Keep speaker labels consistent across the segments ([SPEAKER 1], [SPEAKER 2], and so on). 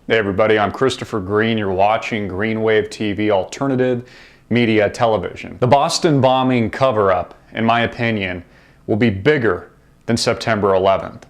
[SPEAKER 1] Hey everybody, I'm Christopher Green. You're watching Greenwave TV, alternative media television. The Boston bombing cover-up, in my opinion, will be bigger than September 11th.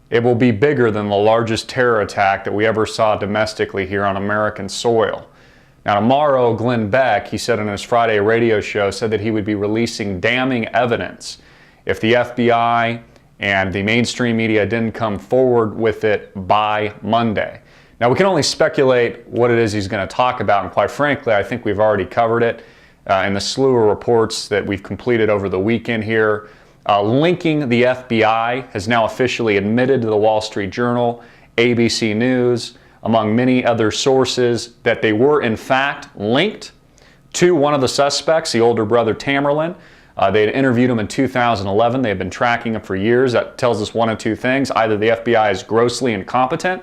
[SPEAKER 1] It will be bigger than the largest terror attack that we ever saw domestically here on American soil. Now tomorrow, Glenn Beck, he said on his Friday radio show, said that he would be releasing damning evidence if the FBI and the mainstream media didn't come forward with it by Monday. Now we can only speculate what it is he's going to talk about, and quite frankly, I think we've already covered it in the slew of reports that we've completed over the weekend here. Linking the FBI has now officially admitted to the Wall Street Journal, ABC News, among many other sources, that they were in fact linked to one of the suspects, the older brother Tamerlan. They had interviewed him in 2011. They had been tracking him for years. That tells us one of two things. Either the FBI is grossly incompetent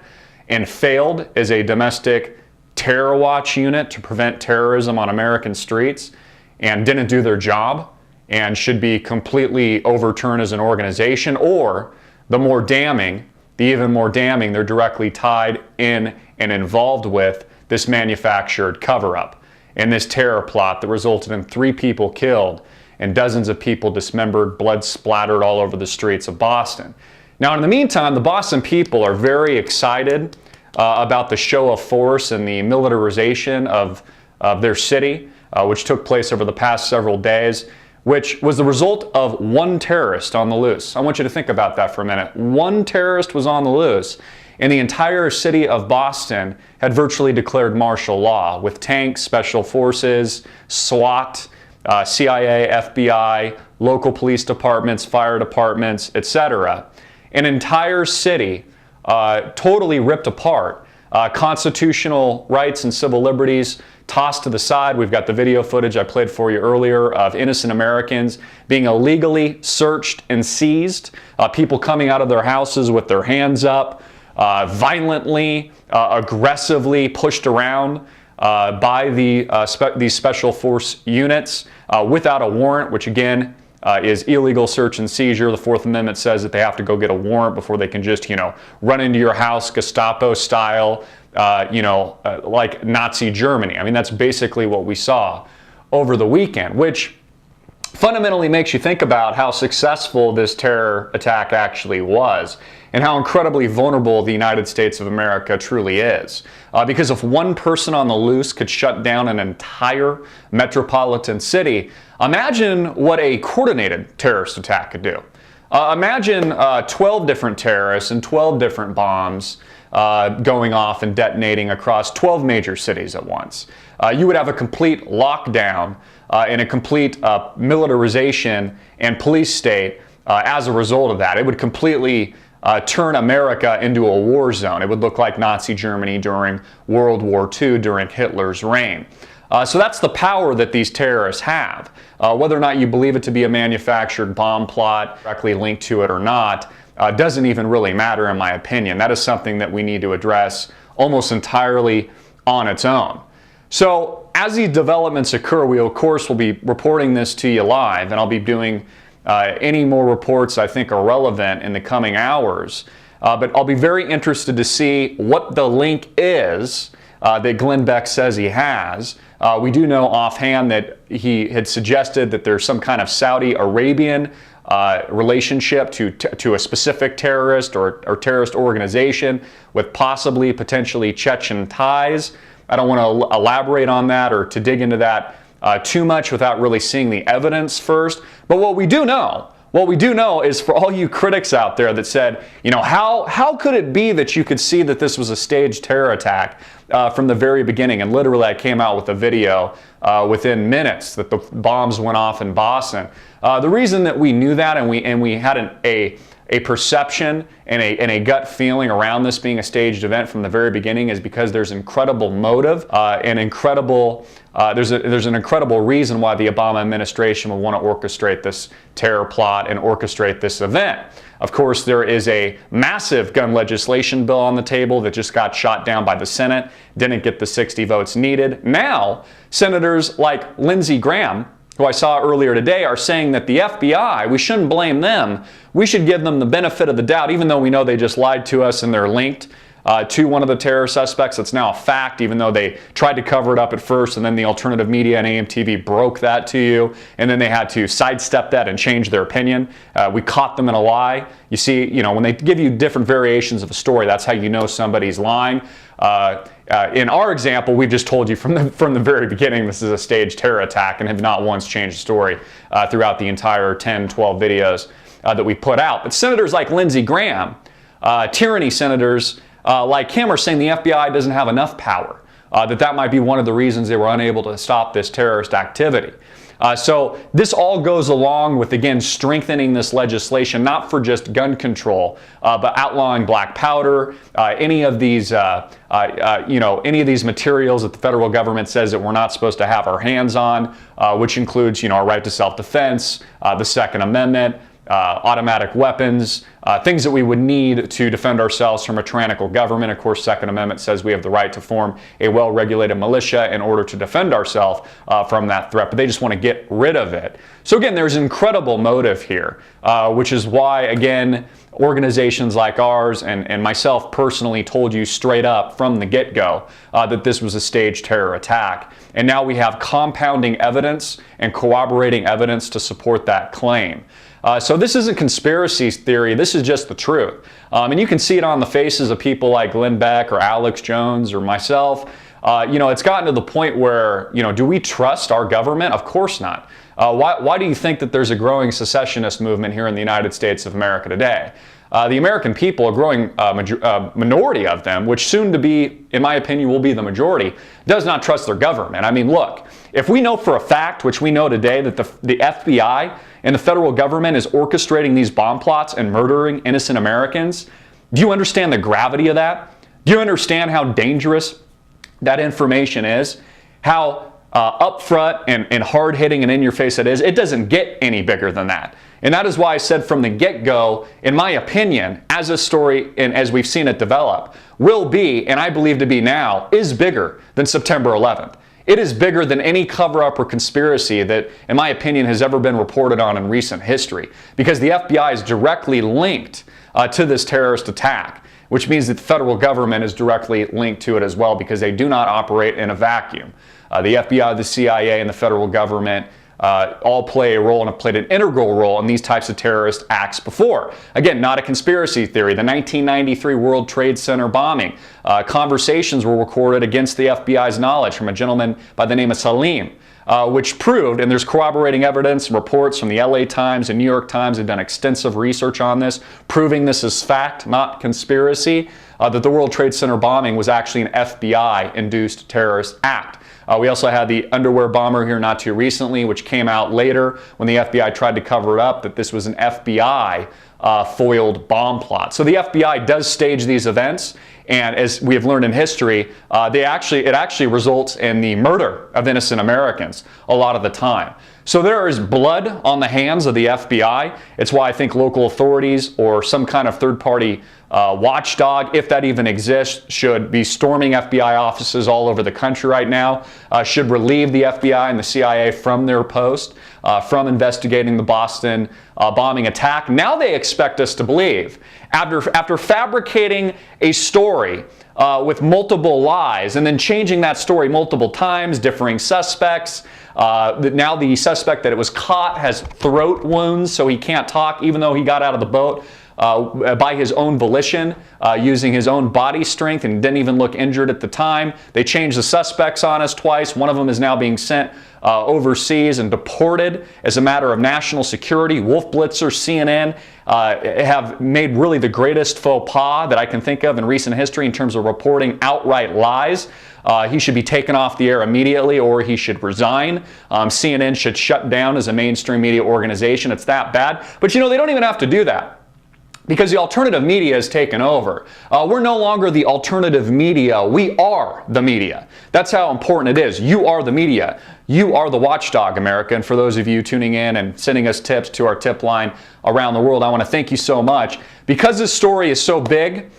[SPEAKER 1] and failed as a domestic terror watch unit to prevent terrorism on American streets and didn't do their job and should be completely overturned as an organization, or the more damning, the even more damning, they're directly tied in and involved with this manufactured cover-up and this terror plot that resulted in 3 people killed and dozens of people dismembered, blood splattered all over the streets of Boston. Now, in the meantime, the Boston people are very excited about the show of force and the militarization of their city, which took place over the past several days, which was the result of one terrorist on the loose. I want you to think about that for a minute. One terrorist was on the loose, and the entire city of Boston had virtually declared martial law with tanks, special forces, SWAT, CIA, FBI, local police departments, fire departments, etc. An entire city totally ripped apart. Constitutional rights and civil liberties tossed to the side. We've got the video footage I played for you earlier of innocent Americans being illegally searched and seized, people coming out of their houses with their hands up, violently, aggressively pushed around by these special force units without a warrant, which again is illegal search and seizure. The Fourth Amendment says that they have to go get a warrant before they can just, run into your house Gestapo style, like Nazi Germany. I mean, that's basically what we saw over the weekend, which fundamentally makes you think about how successful this terror attack actually was and how incredibly vulnerable the United States of America truly is. Because if one person on the loose could shut down an entire metropolitan city, imagine what a coordinated terrorist attack could do. Imagine 12 different terrorists and 12 different bombs going off and detonating across 12 major cities at once. You would have a complete lockdown and a complete militarization and police state as a result of that. It would completely turn America into a war zone. It would look like Nazi Germany during World War II, during Hitler's reign. So that's the power that these terrorists have. Whether or not you believe it to be a manufactured bomb plot, directly linked to it or not, doesn't even really matter in my opinion. That is something that we need to address almost entirely on its own. So as these developments occur, we of course will be reporting this to you live, and I'll be doing any more reports I think are relevant in the coming hours. But I'll be very interested to see what the link is that Glenn Beck says he has. We do know offhand that he had suggested that there's some kind of Saudi Arabian relationship to a specific terrorist or terrorist organization with possibly potentially Chechen ties. I don't want to elaborate on that or to dig into that too much without really seeing the evidence first. But what we do know is, for all you critics out there that said, how could it be that you could see that this was a staged terror attack from the very beginning? And literally I came out with a video within minutes that the bombs went off in Boston. The reason that we knew that and we had a perception and a gut feeling around this being a staged event from the very beginning is because there's incredible motive and there's an incredible reason why the Obama administration would want to orchestrate this terror plot and orchestrate this event. Of course, there is a massive gun legislation bill on the table that just got shot down by the Senate, didn't get the 60 votes needed. Now, senators like Lindsey Graham, who I saw earlier today, are saying that the FBI, we shouldn't blame them. We should give them the benefit of the doubt, even though we know they just lied to us and they're linked to one of the terror suspects. It's now a fact, even though they tried to cover it up at first, and then the alternative media and AMTV broke that to you, and then they had to sidestep that and change their opinion. We caught them in a lie. You see, when they give you different variations of a story, that's how you know somebody's lying. In our example, we've just told you from the very beginning this is a staged terror attack, and have not once changed the story throughout the entire 10, 12 videos that we put out. But senators like Lindsey Graham, tyranny senators like him, are saying the FBI doesn't have enough power, that might be one of the reasons they were unable to stop this terrorist activity. So this all goes along with, again, strengthening this legislation, not for just gun control, but outlawing black powder, any of these materials that the federal government says that we're not supposed to have our hands on, which includes, our right to self-defense, the Second Amendment, automatic weapons, things that we would need to defend ourselves from a tyrannical government. Of course, Second Amendment says we have the right to form a well-regulated militia in order to defend ourselves from that threat, but they just want to get rid of it. So again, there's incredible motive here, which is why, again, organizations like ours and myself personally told you straight up from the get-go that this was a staged terror attack. And now we have compounding evidence and corroborating evidence to support that claim. So this isn't conspiracy theory, this is just the truth. And you can see it on the faces of people like Glenn Beck or Alex Jones or myself. It's gotten to the point where, do we trust our government? Of course not. Why do you think that there's a growing secessionist movement here in the United States of America today? The American people, a growing minority of them, which soon to be, in my opinion, will be the majority, does not trust their government. I mean, look, if we know for a fact, which we know today, that the FBI and the federal government is orchestrating these bomb plots and murdering innocent Americans, do you understand the gravity of that? Do you understand how dangerous that information is? How upfront and hard-hitting and in-your-face it is? It doesn't get any bigger than that. And that is why I said from the get-go, in my opinion, as a story and as we've seen it develop, will be, and I believe to be now, is bigger than September 11th. It is bigger than any cover-up or conspiracy that, in my opinion, has ever been reported on in recent history, because the FBI is directly linked to this terrorist attack, which means that the federal government is directly linked to it as well, because they do not operate in a vacuum. The FBI, the CIA, and the federal government all play a role and have played an integral role in these types of terrorist acts before. Again, not a conspiracy theory. The 1993 World Trade Center bombing, conversations were recorded against the FBI's knowledge from a gentleman by the name of Salim, which proved, and there's corroborating evidence and reports from the LA Times and New York Times have done extensive research on this, proving this is fact, not conspiracy, that the World Trade Center bombing was actually an FBI-induced terrorist act. We also had the underwear bomber here not too recently, which came out later when the FBI tried to cover it up, that this was an FBI foiled bomb plot. So the FBI does stage these events, and as we have learned in history, it actually results in the murder of innocent Americans a lot of the time. So there is blood on the hands of the FBI. It's why I think local authorities or some kind of third-party watchdog, if that even exists, should be storming FBI offices all over the country right now, should relieve the FBI and the CIA from their post, from investigating the Boston bombing attack. Now they expect us to believe, after fabricating a story with multiple lies and then changing that story multiple times, differing suspects, that now the suspect that it was caught has throat wounds, so he can't talk even though he got out of the boat by his own volition, using his own body strength, and didn't even look injured at the time. They changed the suspects on us twice. One of them is now being sent overseas and deported as a matter of national security. Wolf Blitzer, CNN have made really the greatest faux pas that I can think of in recent history in terms of reporting outright lies. He should be taken off the air immediately, or he should resign. CNN should shut down as a mainstream media organization. It's that bad. But they don't even have to do that, because the alternative media has taken over. We're no longer the alternative media. We are the media. That's how important it is. You are the media. You are the watchdog, America. And for those of you tuning in and sending us tips to our tip line around the world, I want to thank you so much. Because this story is so big,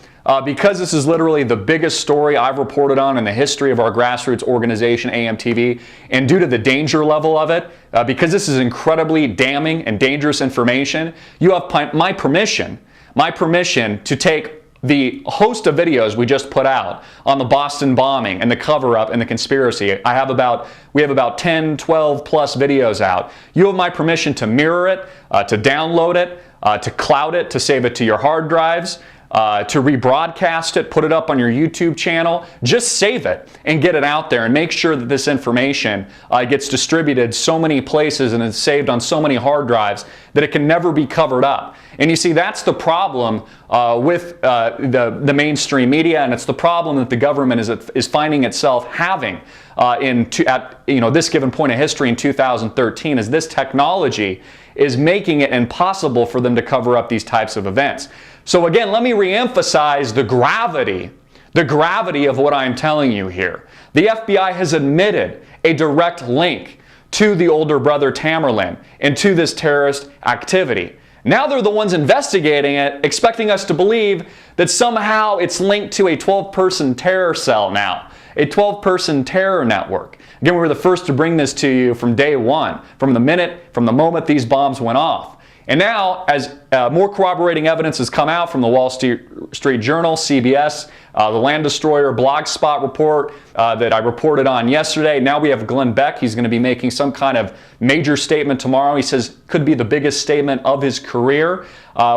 [SPEAKER 1] because this is literally the biggest story I've reported on in the history of our grassroots organization, AMTV, and due to the danger level of it, because this is incredibly damning and dangerous information, you have my permission to take the host of videos we just put out on the Boston bombing and the cover-up and the conspiracy. We have about 10, 12 plus videos out. You have my permission to mirror it, to download it, to cloud it, to save it to your hard drives, to rebroadcast it, put it up on your YouTube channel. Just save it and get it out there and make sure that this information gets distributed so many places and is saved on so many hard drives that it can never be covered up. And you see, that's the problem with the mainstream media, and it's the problem that the government is finding itself having at this given point of history in 2013, is this technology is making it impossible for them to cover up these types of events. So again, let me reemphasize the gravity of what I'm telling you here. The FBI has admitted a direct link to the older brother Tamerlan and to this terrorist activity. Now they're the ones investigating it, expecting us to believe that somehow it's linked to a 12-person terror cell now, a 12-person terror network. Again, we were the first to bring this to you from day one, from the moment these bombs went off. And now, as more corroborating evidence has come out from the Wall Street Journal, CBS, the Land Destroyer Blogspot report that I reported on yesterday, now we have Glenn Beck. He's going to be making some kind of major statement tomorrow. He says could be the biggest statement of his career,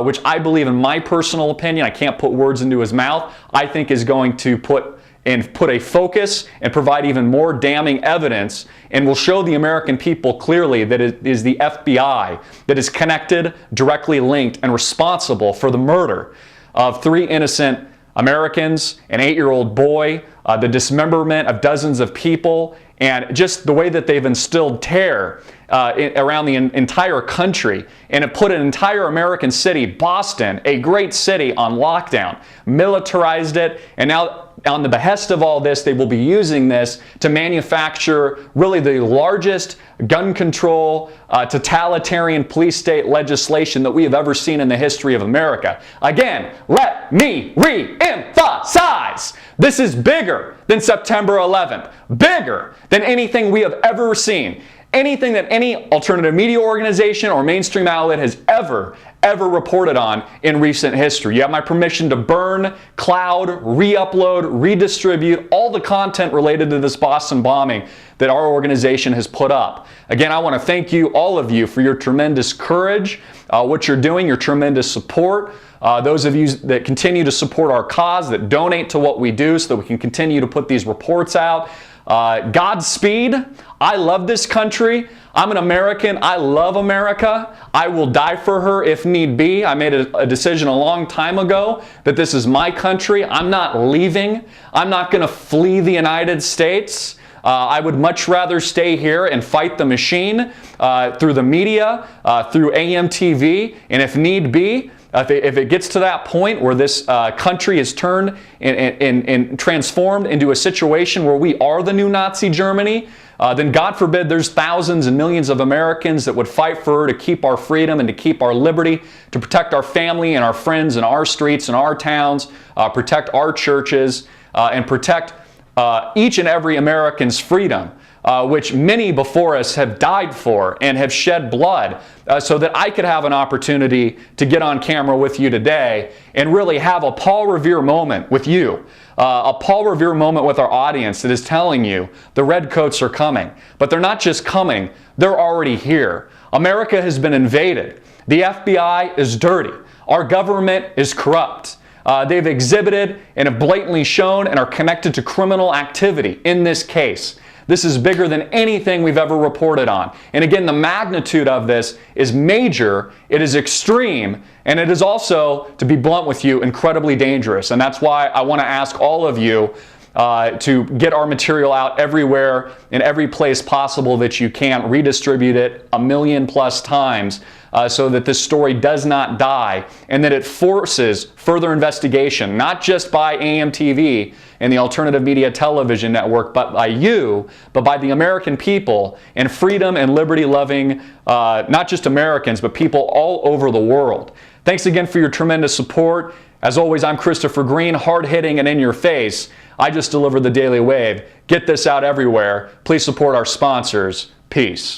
[SPEAKER 1] which I believe, in my personal opinion, I can't put words into his mouth, I think is going to put a focus and provide even more damning evidence, and will show the American people clearly that it is the FBI that is connected, directly linked, and responsible for the murder of 3 innocent Americans, an 8-year-old boy, the dismemberment of dozens of people, and just the way that they've instilled terror around the entire country, and it put an entire American city, Boston, a great city, on lockdown, militarized it, and now on the behest of all this, they will be using this to manufacture really the largest gun control, totalitarian police state legislation that we have ever seen in the history of America. Again, let me re-emphasize, this is bigger than September 11th, bigger than anything we have ever seen. Anything that any alternative media organization or mainstream outlet has ever reported on in recent history. You have my permission to burn, cloud, re-upload, redistribute all the content related to this Boston bombing that our organization has put up. Again, I want to thank you, all of you, for your tremendous courage, what you're doing, your tremendous support. Those of you that continue to support our cause, that donate to what we do so that we can continue to put these reports out. Godspeed. I love this country. I'm an American. I love America. I will die for her if need be. I made a decision a long time ago that this is my country. I'm not leaving. I'm not going to flee the United States. I would much rather stay here and fight the machine through the media, through AM TV, and if need be, if it gets to that point where this country is turned and transformed into a situation where we are the new Nazi Germany, then God forbid there's thousands and millions of Americans that would fight for her to keep our freedom and to keep our liberty, to protect our family and our friends and our streets and our towns, protect our churches, and protect each and every American's freedom, which many before us have died for and have shed blood, so that I could have an opportunity to get on camera with you today and really have a Paul Revere moment with you, a Paul Revere moment with our audience that is telling you the redcoats are coming. But they're not just coming, they're already here. America has been invaded. The FBI is dirty. Our government is corrupt. They've exhibited and have blatantly shown and are connected to criminal activity in this case. This is bigger than anything we've ever reported on. And again, the magnitude of this is major, it is extreme, and it is also, to be blunt with you, incredibly dangerous. And that's why I want to ask all of you to get our material out everywhere, in every place possible that you can. Redistribute it 1 million+ times so that this story does not die, and that it forces further investigation, not just by AM TV and the alternative media television network, but by you, but by the American people and freedom and liberty loving, not just Americans, but people all over the world. Thanks again for your tremendous support. As always, I'm Christopher Green, hard-hitting and in your face. I just deliver the Daily Wave. Get this out everywhere. Please support our sponsors. Peace.